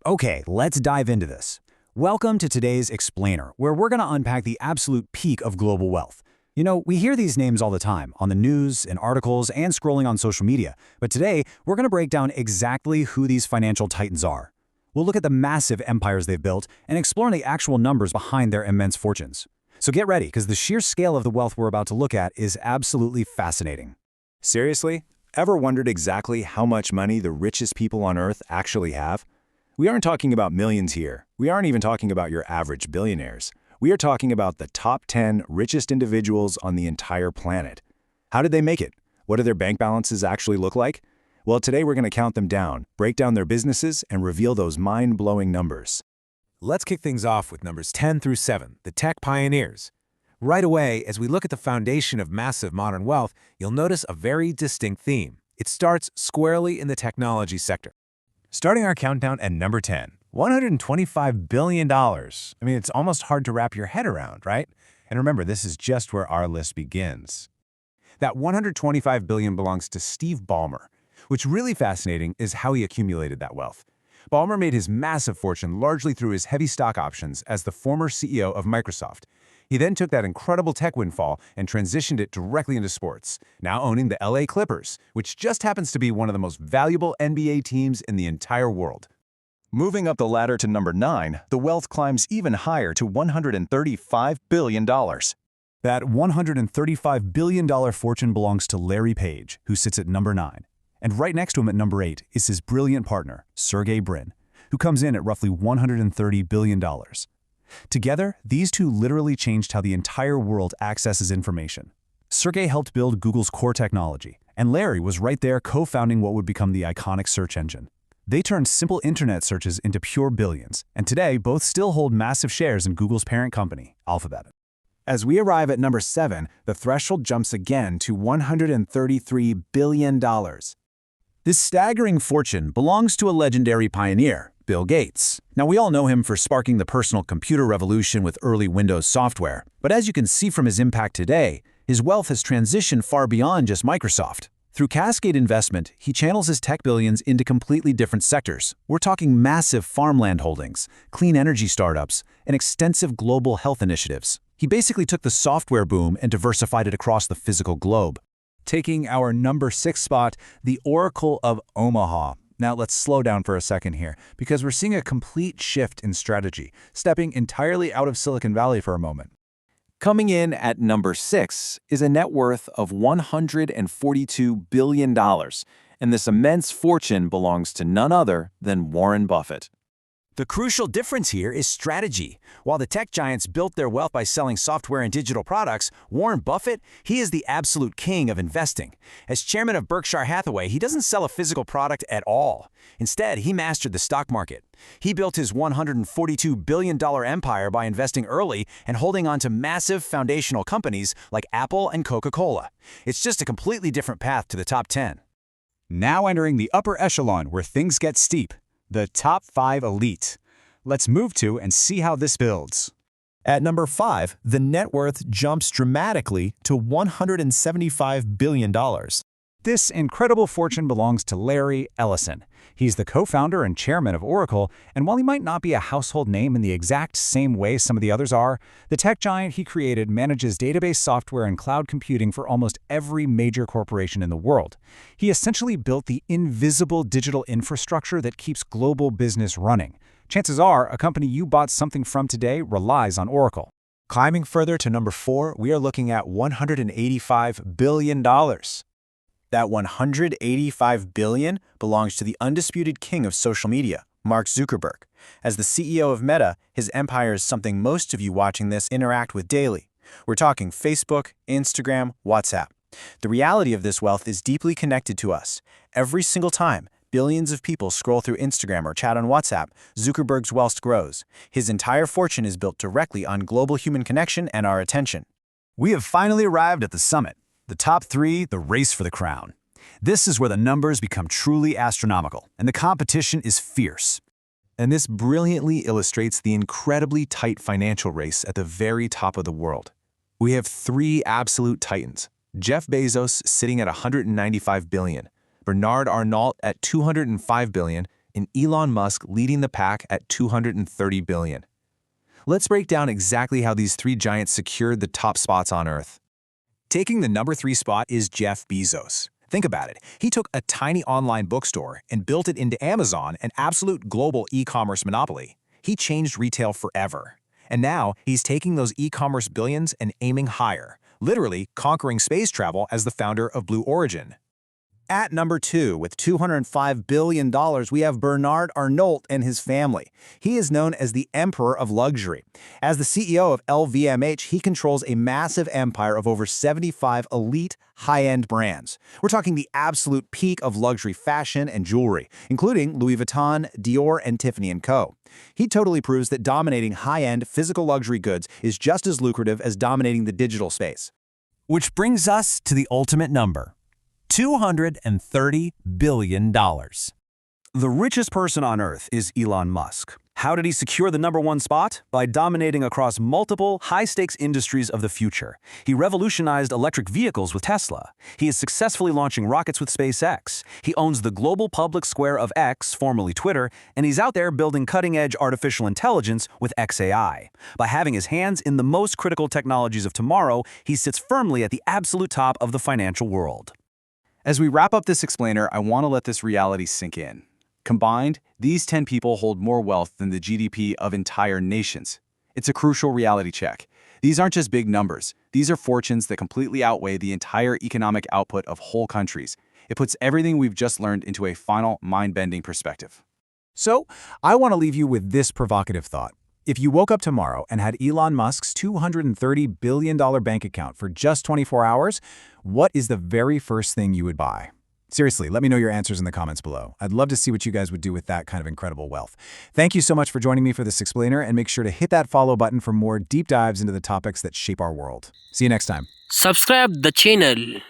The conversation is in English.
Okay, let's dive into this. Welcome to today's Explainer, where we're going to unpack the absolute peak of global wealth. You know, we hear these names all the time, on the news, in articles, and scrolling on social media. But today, we're going to break down exactly who these financial titans are. We'll look at the massive empires they've built and explore the actual numbers behind their immense fortunes. So get ready, because the sheer scale of the wealth we're about to look at is absolutely fascinating. Seriously? Ever wondered exactly how much money the richest people on Earth actually have? We aren't talking about millions here. We aren't even talking about your average billionaires. We are talking about the top 10 richest individuals on the entire planet. How did they make it? What do their bank balances actually look like? Well, today we're going to count them down, break down their businesses, and reveal those mind-blowing numbers. Let's kick things off with numbers 10 through 7, the tech pioneers. Right away, as we look at the foundation of massive modern wealth, you'll notice a very distinct theme. It starts squarely in the technology sector. Starting our countdown at number 10, $125 billion. I mean, it's almost hard to wrap your head around, right? And remember, this is just where our list begins. That $125 billion belongs to Steve Ballmer. What's really fascinating is how he accumulated that wealth. Ballmer made his massive fortune largely through his heavy stock options as the former CEO of Microsoft. He then took that incredible tech windfall and transitioned it directly into sports, now owning the LA Clippers, which just happens to be one of the most valuable NBA teams in the entire world. Moving up the ladder to number 9, the wealth climbs even higher to $135 billion. That $135 billion fortune belongs to Larry Page, who sits at number 9. And right next to him at number 8 is his brilliant partner, Sergey Brin, who comes in at roughly $130 billion. Together, these two literally changed how the entire world accesses information. Sergey helped build Google's core technology, and Larry was right there co-founding what would become the iconic search engine. They turned simple internet searches into pure billions, and today both still hold massive shares in Google's parent company, Alphabet. As we arrive at number 7, the threshold jumps again to $133 billion. This staggering fortune belongs to a legendary pioneer, Bill Gates. Now, we all know him for sparking the personal computer revolution with early Windows software, but as you can see from his impact today, his wealth has transitioned far beyond just Microsoft. Through Cascade Investment, he channels his tech billions into completely different sectors. We're talking massive farmland holdings, clean energy startups, and extensive global health initiatives. He basically took the software boom and diversified it across the physical globe. Taking our number 6 spot, the Oracle of Omaha. Now let's slow down for a second here, because we're seeing a complete shift in strategy, stepping entirely out of Silicon Valley for a moment. Coming in at number 6 is a net worth of $142 billion, and this immense fortune belongs to none other than Warren Buffett. The crucial difference here is strategy. While the tech giants built their wealth by selling software and digital products, Warren Buffett, he is the absolute king of investing. As chairman of Berkshire Hathaway, he doesn't sell a physical product at all. Instead, he mastered the stock market. He built his $142 billion empire by investing early and holding on to massive foundational companies like Apple and Coca-Cola. It's just a completely different path to the top 10. Now entering the upper echelon where things get steep. The top 5 elite. Let's move to and see how this builds. At number 5, the net worth jumps dramatically to $175 billion. This incredible fortune belongs to Larry Ellison. He's the co-founder and chairman of Oracle, and while he might not be a household name in the exact same way some of the others are, the tech giant he created manages database software and cloud computing for almost every major corporation in the world. He essentially built the invisible digital infrastructure that keeps global business running. Chances are, a company you bought something from today relies on Oracle. Climbing further to number 4, we are looking at $185 billion. That $185 billion belongs to the undisputed king of social media, Mark Zuckerberg. As the CEO of Meta, his empire is something most of you watching this interact with daily. We're talking Facebook, Instagram, WhatsApp. The reality of this wealth is deeply connected to us. Every single time billions of people scroll through Instagram or chat on WhatsApp, Zuckerberg's wealth grows. His entire fortune is built directly on global human connection and our attention. We have finally arrived at the summit. The top 3, the race for the crown. This is where the numbers become truly astronomical, and the competition is fierce. And this brilliantly illustrates the incredibly tight financial race at the very top of the world. We have 3 absolute titans. Jeff Bezos sitting at $195 billion, Bernard Arnault at $205 billion, and Elon Musk leading the pack at $230 billion. Let's break down exactly how these three giants secured the top spots on Earth. Taking the number 3 spot is Jeff Bezos. Think about it. He took a tiny online bookstore and built it into Amazon, an absolute global e-commerce monopoly. He changed retail forever. And now he's taking those e-commerce billions and aiming higher, literally conquering space travel as the founder of Blue Origin. At number 2, with $205 billion, we have Bernard Arnault and his family. He is known as the Emperor of Luxury. As the CEO of LVMH, he controls a massive empire of over 75 elite, high-end brands. We're talking the absolute peak of luxury fashion and jewelry, including Louis Vuitton, Dior, and Tiffany & Co. He totally proves that dominating high-end physical luxury goods is just as lucrative as dominating the digital space. Which brings us to the ultimate number. $230 billion. The richest person on Earth is Elon Musk. How did he secure the number 1 spot? By dominating across multiple, high-stakes industries of the future. He revolutionized electric vehicles with Tesla. He is successfully launching rockets with SpaceX. He owns the global public square of X, formerly Twitter, and he's out there building cutting-edge artificial intelligence with XAI. By having his hands in the most critical technologies of tomorrow, he sits firmly at the absolute top of the financial world. As we wrap up this explainer, I want to let this reality sink in. Combined, these 10 people hold more wealth than the GDP of entire nations. It's a crucial reality check. These aren't just big numbers. These are fortunes that completely outweigh the entire economic output of whole countries. It puts everything we've just learned into a final, mind-bending perspective. So, I want to leave you with this provocative thought. If you woke up tomorrow and had Elon Musk's $230 billion bank account for just 24 hours, what is the very first thing you would buy? Seriously, let me know your answers in the comments below. I'd love to see what you guys would do with that kind of incredible wealth. Thank you so much for joining me for this explainer, and make sure to hit that follow button for more deep dives into the topics that shape our world. See you next time. Subscribe the channel.